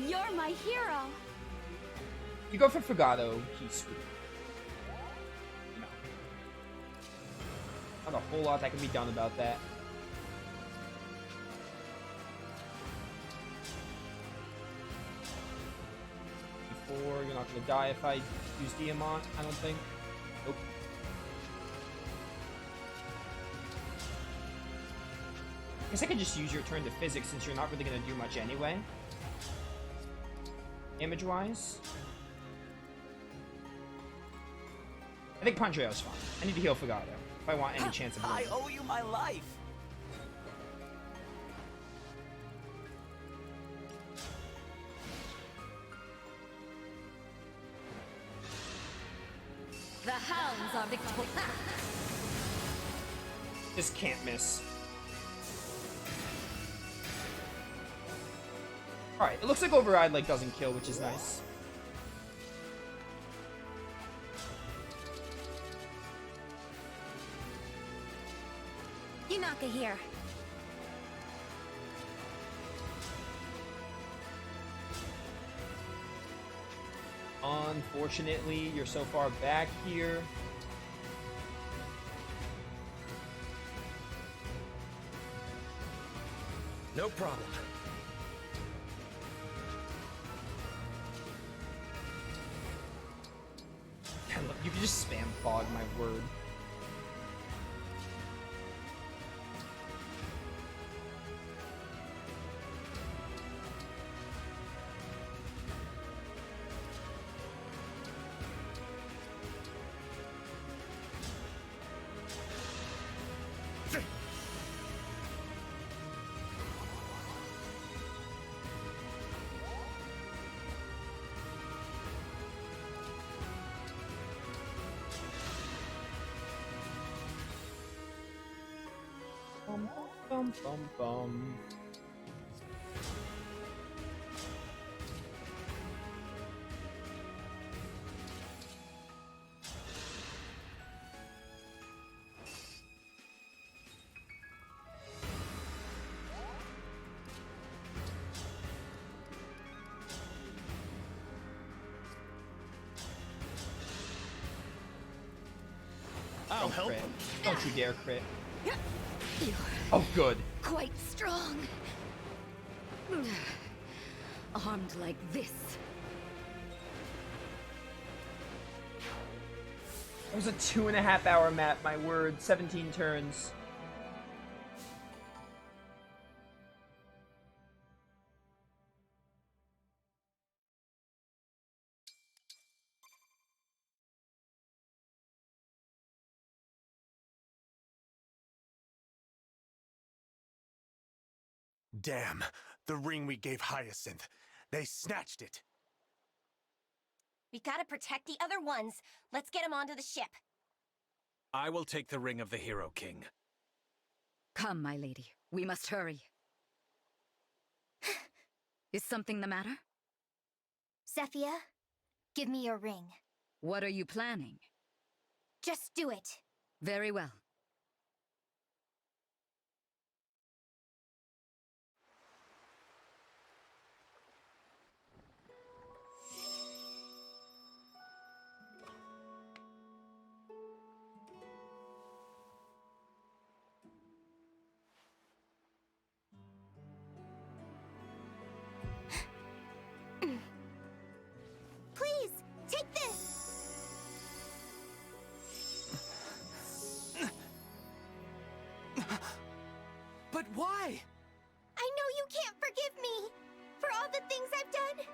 You're my hero. You go for Fugado, he's screwed. No. Not a whole lot that can be done about that. Before, you're not gonna die if I use Diamant, I don't think. Nope. I guess I could just use your turn to physics since you're not really gonna do much anyway. Damage-wise. I think Pandreo's fine. I need to heal Fugado if I want any chance of winning. I owe you my life. The hounds are victorious. Just can't miss. Alright, it looks like Override like doesn't kill, which is nice. Yunaka here. Unfortunately, you're so far back here. No problem. Yeah, look, you can just spam fog, my word. Bum, bum, bum, bum. I'll Don't help. crit. Don't you dare crit. You're Oh, good. quite strong. Armed like this. It was a 2.5 hour map, my word. 17 turns. Damn, the ring we gave Hyacinth. They snatched it. We gotta protect the other ones. Let's get them onto the ship. I will take the ring of the Hero King. Come, my lady. We must hurry. Is something the matter? Zephia, give me your ring. What are you planning? Just do it. Very well. Please, take this. But why? I know you can't forgive me for all the things I've done.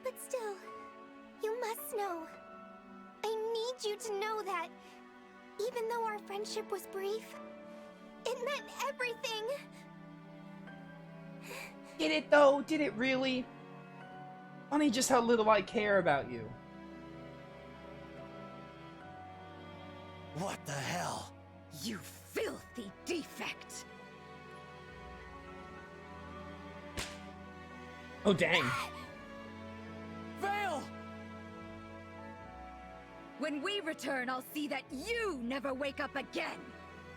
But still, you must know. I need you to know that even though our friendship was brief, it meant everything. Did it though? Did it really? Funny just how little I care about you. What the hell? You filthy defect! Oh, dang. Veil! When we return, I'll see that you never wake up again!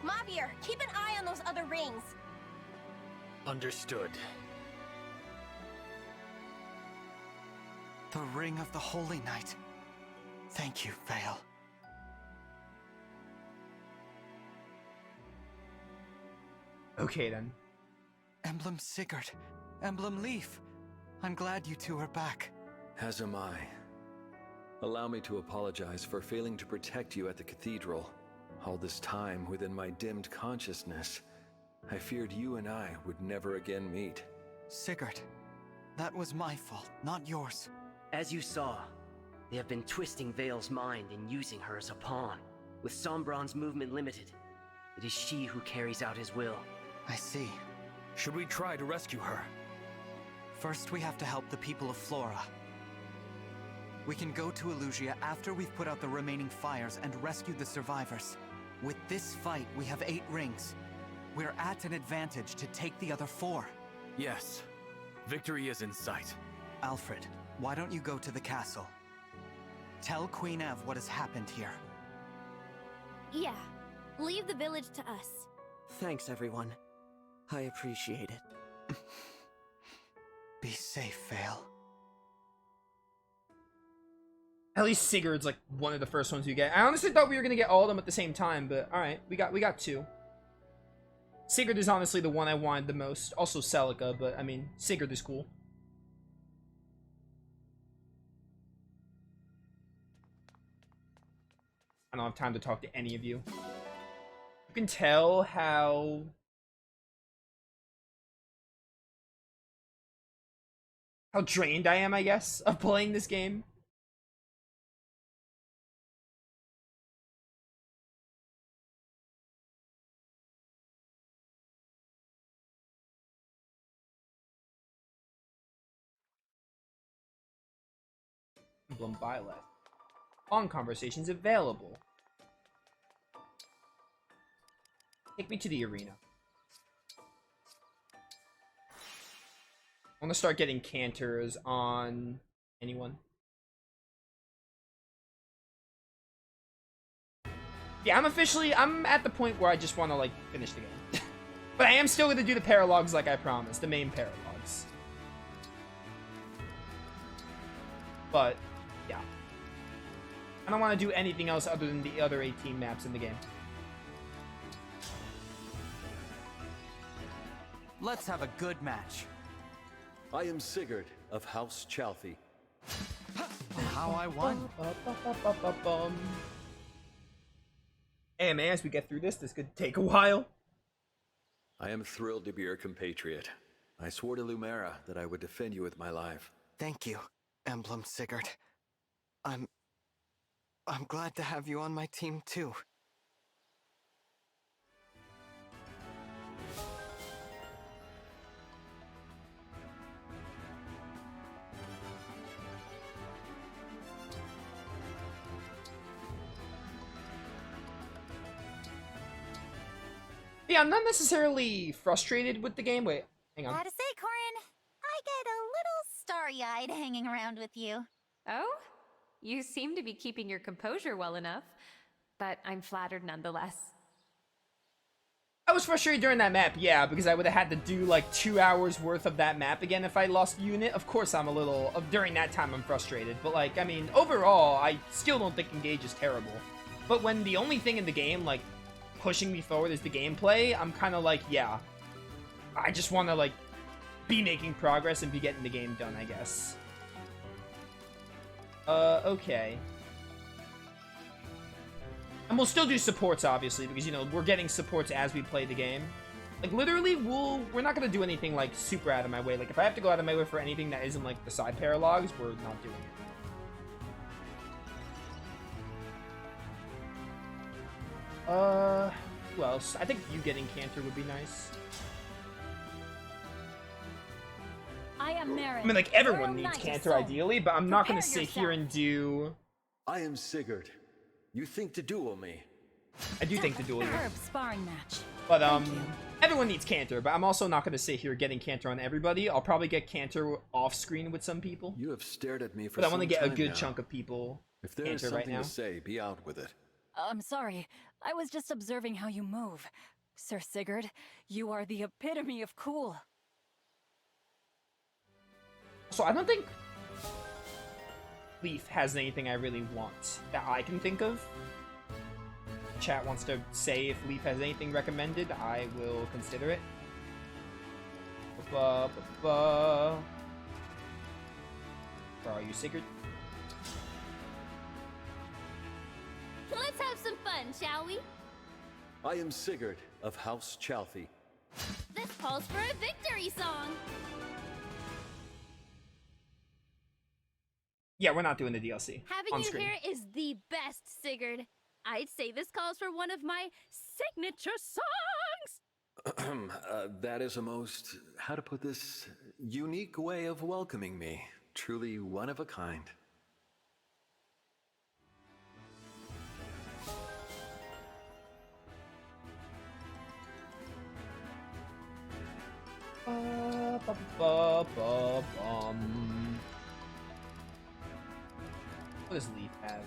Mavir, keep an eye on those other rings. Understood. The Ring of the Holy Knight. Thank you, Vale. Okay, then. Emblem Sigurd. Emblem Leif. I'm glad you two are back. As am I. Allow me to apologize for failing to protect you at the cathedral. All this time within my dimmed consciousness, I feared you and I would never again meet. Sigurd, that was my fault, not yours. As you saw, they have been twisting Vale's mind and using her as a pawn. With Sombron's movement limited, it is she who carries out his will. I see. Should we try to rescue her? First, we have to help the people of Flora. We can go to Elusia after we've put out the remaining fires and rescued the survivors. With this fight, we have 8 rings. We're at an advantage to take the other 4. Yes. Victory is in sight. Alfred, why don't you go to the castle? Tell Queen Ev what has happened here. Yeah. Leave the village to us. Thanks, everyone. I appreciate it. Be safe, Vale. At least Sigurd's like one of the first ones you get. I honestly thought we were gonna get all of them at the same time, but alright, we got 2. Sigurd is honestly the one I wanted the most. Also Celica, but I mean, Sigurd is cool. I don't have time to talk to any of you. You can tell how drained I am, I guess, of playing this game. Emblem Byleth. On conversations available. Take me to the arena. I want to start getting canters on anyone. Yeah, I'm at the point where I just want to, like, finish the game. But I am still going to do the paralogs like I promised, the main paralogs. But, yeah. I don't want to do anything else other than the other 18 maps in the game. Let's have a good match. I am Sigurd of House Chalfie. How I won. Hey man, as we get through this could take a while. I am thrilled to be your compatriot. I swore to Lumera that I would defend you with my life. Thank you, Emblem Sigurd. I'm glad to have you on my team too. Yeah, I'm not necessarily frustrated with the game. Wait, hang on. Gotta say, Corin, I get a little starry-eyed hanging around with you. Oh? You seem to be keeping your composure well enough, but I'm flattered nonetheless. I was frustrated during that map, yeah, because I would have had to do like 2 hours worth of that map again if I lost unit. Of course I'm a little, during that time I'm frustrated, but like, I mean, overall, I still don't think Engage is terrible. But when the only thing in the game, like, pushing me forward is the gameplay, I'm kind of like, yeah, I just want to, like, be making progress and be getting the game done, I guess. Okay. And we'll still do supports, obviously, because, you know, we're getting supports as we play the game. Like, literally, we're not going to do anything, like, super out of my way. Like, if I have to go out of my way for anything that isn't, like, the side paralogs, we're not doing it. Who else? I think you getting Cantor would be nice. I am Marin. I mean, like, everyone needs Cantor, ideally, but I'm not going to sit here and do... I am Sigurd. You think to duel me? I do think to duel you. Sparring match. But, everyone needs Cantor, but I'm also not going to sit here getting Cantor on everybody. I'll probably get Cantor off-screen with some people. You have stared at me for But I want to get a good now. chunk of people If there is Cantor something right now. to say, be out with it. I'm sorry. I was just observing how you move. Sir Sigurd, you are the epitome of cool. So I don't think... Leif has anything I really want that I can think of. Chat wants to say if Leif has anything recommended, I will consider it. Where are you, Sigurd? Let's have some fun, shall we? I am Sigurd of House Chalfie. This calls for a victory song. Yeah, we're not doing the DLC. Having on you screen. here is the best, Sigurd. I'd say this calls for one of my signature songs. That is a most, how to put this, unique way of welcoming me. Truly one of a kind. What does Leif have?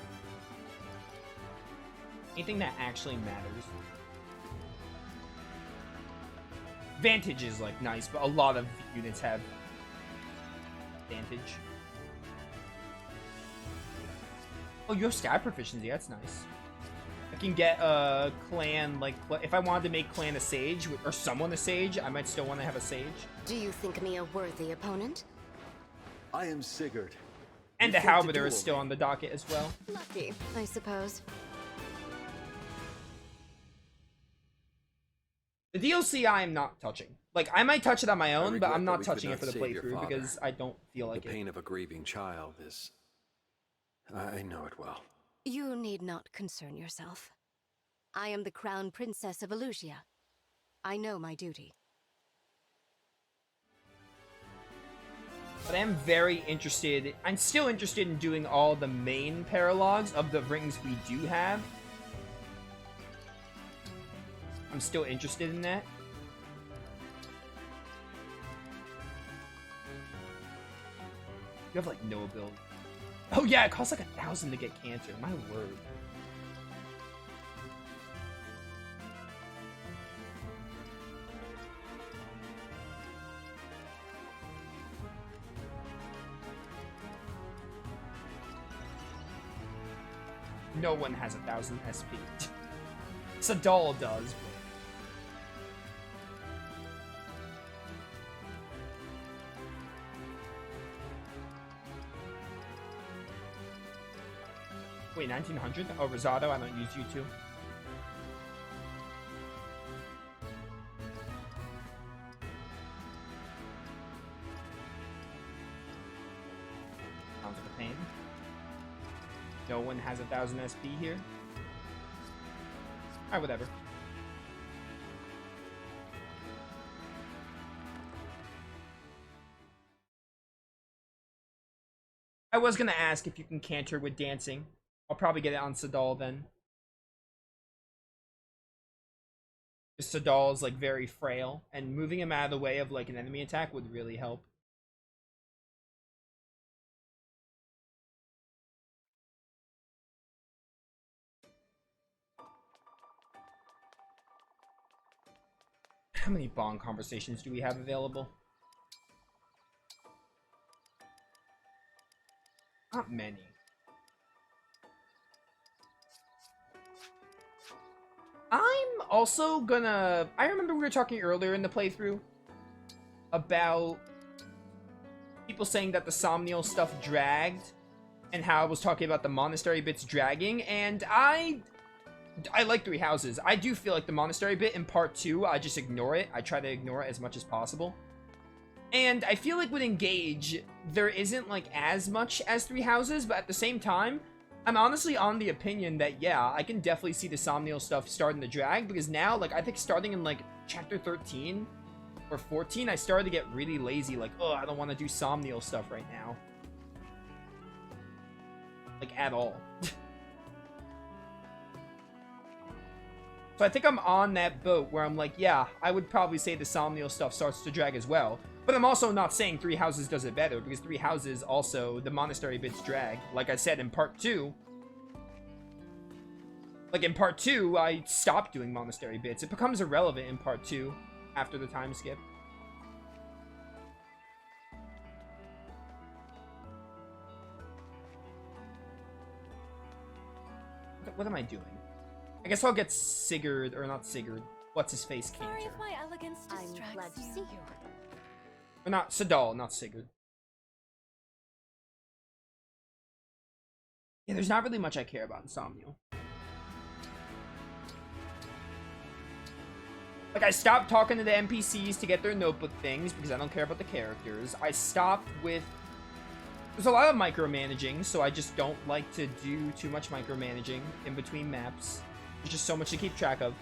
Anything that actually matters. Vantage is like nice, but a lot of units have Vantage. Oh, you have sky proficiency. That's nice. I can get a clan, like, if I wanted to make clan a sage, or someone a sage, I might still want to have a sage. Do you think me a worthy opponent? I am Sigurd. And You the fit to halberd duel is still me. on the docket as well. Lucky, I suppose. The DLC I am not touching. Like, I might touch it on my own, but regret I'm that not we could touching not it for the save your playthrough father. because I don't feel like The it. pain of a grieving child is... I know it well. You need not concern yourself. I am the Crown Princess of Elusia. I know my duty. But I am very interested. I'm still interested in doing all the main paralogs of the rings we do have. I'm still interested in that. You have like no ability. Oh yeah, it costs like 1,000 to get cancer. My word. No one has 1,000 SP. Sadal does. Wait, 1900? Oh, Rosado, I don't use U2. Sounds like a pain. No one has 1,000 SP here. Alright, whatever. I was gonna ask if you can canter with dancing. I'll probably get it on Sadal then. Sadal is like very frail, and moving him out of the way of like an enemy attack would really help. How many bond conversations do we have available? Not many. I'm also gonna... I remember we were talking earlier in the playthrough about people saying that the Somnial stuff dragged, and how I was talking about the monastery bits dragging, and I like Three Houses. I do feel like the monastery bit in part 2, I just ignore it. I try to ignore it as much as possible. And I feel like with Engage, there isn't like as much as Three Houses, but at the same time, I'm honestly on the opinion that, yeah, I can definitely see the Somnial stuff starting to drag, because now, like, I think starting in, like, Chapter 13 or 14, I started to get really lazy, like, oh, I don't want to do Somnial stuff right now. Like, at all. So I think I'm on that boat where I'm like, yeah, I would probably say the Somnial stuff starts to drag as well. But I'm also not saying Three Houses does it better, because Three Houses also, the monastery bits drag. Like I said in part 2. Like in part 2, I stopped doing monastery bits. It becomes irrelevant in part 2 after the time skip. What am I doing? I guess I'll get Sigurd, or not Sigurd. What's his face? Sorry Cantor. if my elegance I'm distracts glad to you. see you. Or not Sadal, not Sigurd. Yeah, there's not really much I care about in Somniel. Like, I stopped talking to the NPCs to get their notebook things because I don't care about the characters. I stopped with... There's a lot of micromanaging, so I just don't like to do too much micromanaging in between maps. There's just so much to keep track of.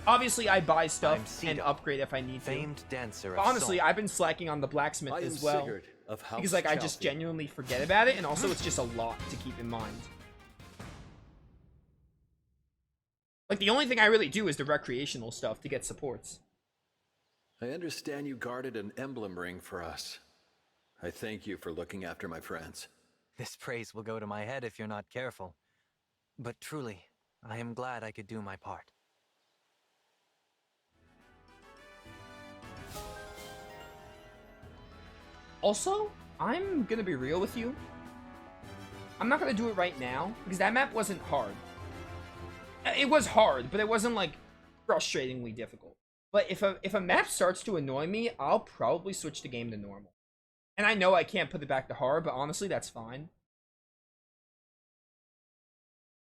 Obviously, I buy stuff and upgrade if I need to. Famed dancer But of honestly, song. I've been slacking on the blacksmith I am as well. Sigurd of House Because, like, I just Chalfie. genuinely forget about it, and also it's just a lot to keep in mind. Like, the only thing I really do is the recreational stuff to get supports. I understand you guarded an emblem ring for us. I thank you for looking after my friends. This praise will go to my head if you're not careful. But truly, I am glad I could do my part. Also, I'm gonna be real with you. I'm not gonna do it right now, because that map wasn't hard. It was hard, but it wasn't, like, frustratingly difficult. But if a map starts to annoy me, I'll probably switch the game to normal. And I know I can't put it back to hard, but honestly, that's fine.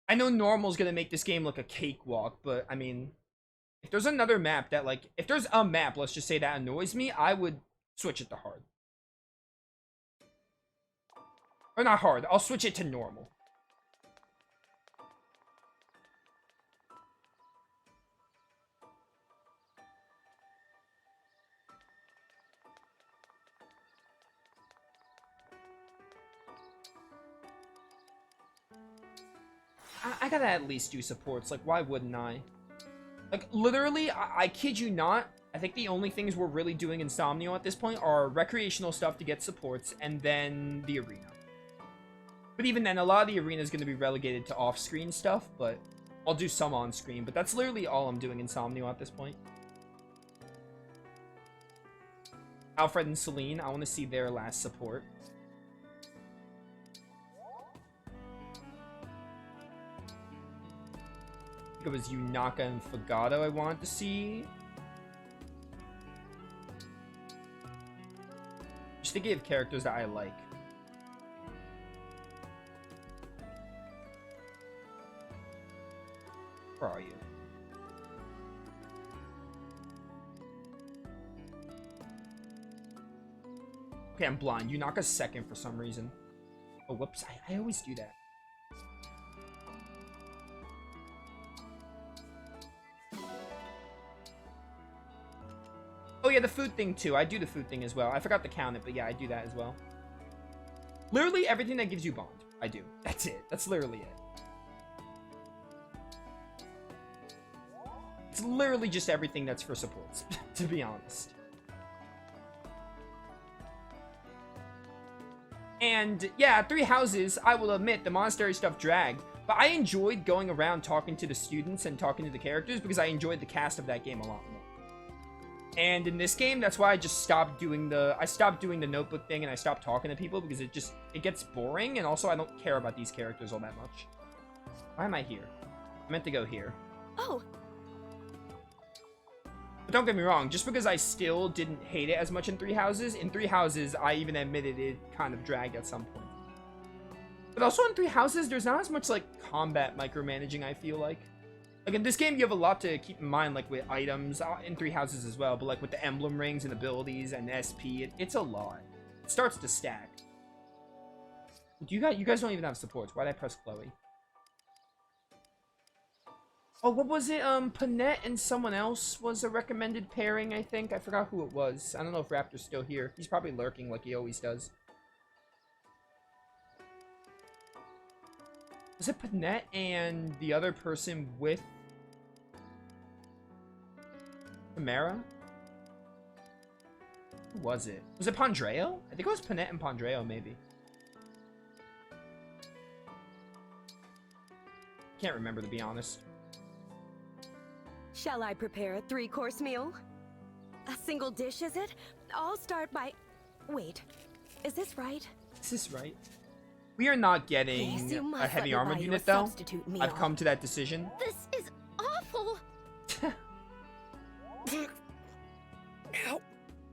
I know normal's gonna make this game look a cakewalk, but, I mean, if there's another map that, like, if there's a map, let's just say, that annoys me, I would switch it to hard. Or not hard, I'll switch it to normal. I gotta at least do supports, like, why wouldn't I? Like, literally, I kid you not, I think the only things we're really doing in Somniel at this point are recreational stuff to get supports, and then the arena. But even then, a lot of the arena is going to be relegated to off-screen stuff, but I'll do some on-screen. But that's literally all I'm doing in Somniel at this point. Alfred and Celine, I want to see their last support. I think it was Yunaka and Fagato I wanted to see. Just thinking of characters that I like. Where are you? Okay, I'm blind. Yunaka's second for some reason. Oh, whoops. I always do that. Oh yeah, the food thing too. I do the food thing as well. I forgot to count it, but yeah, I do that as well. Literally everything that gives you bond. I do. That's it. That's literally it. It's literally just everything that's for supports, to be honest. And yeah, 3 houses, I will admit, the monastery stuff dragged. But I enjoyed going around talking to the students and talking to the characters because I enjoyed the cast of that game a lot more. And in this game, that's why I just stopped doing the notebook thing and I stopped talking to people because it gets boring, and also I don't care about these characters all that much. Why am I here? I meant to go here. Oh. But don't get me wrong, just because I still didn't hate it as much in 3 houses, I even admitted it kind of dragged at some point. But also in 3 houses, there's not as much, like, combat micromanaging, I feel like. Like, in this game, you have a lot to keep in mind, like, with items, in 3 houses as well, but, like, with the emblem rings and abilities and SP, it's a lot. It starts to stack. You guys don't even have supports. Why'd I press Chloe? Oh, what was it? Panette and someone else was a recommended pairing, I think. I forgot who it was. I don't know if Raptor's still here. He's probably lurking like he always does. Was it Panette and the other person with Tamara? Who was it? Was it Pondreo? I think it was Panette and Pondreo, maybe. Can't remember, to be honest. Shall I prepare a 3-course meal? A single dish, is it? I'll start by... Wait, is this right? Is this right? We are not Please, getting you a must heavy let me armor buy you a unit, though. substitute meal. I've come to that decision. This is awful.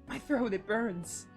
My throat, it burns.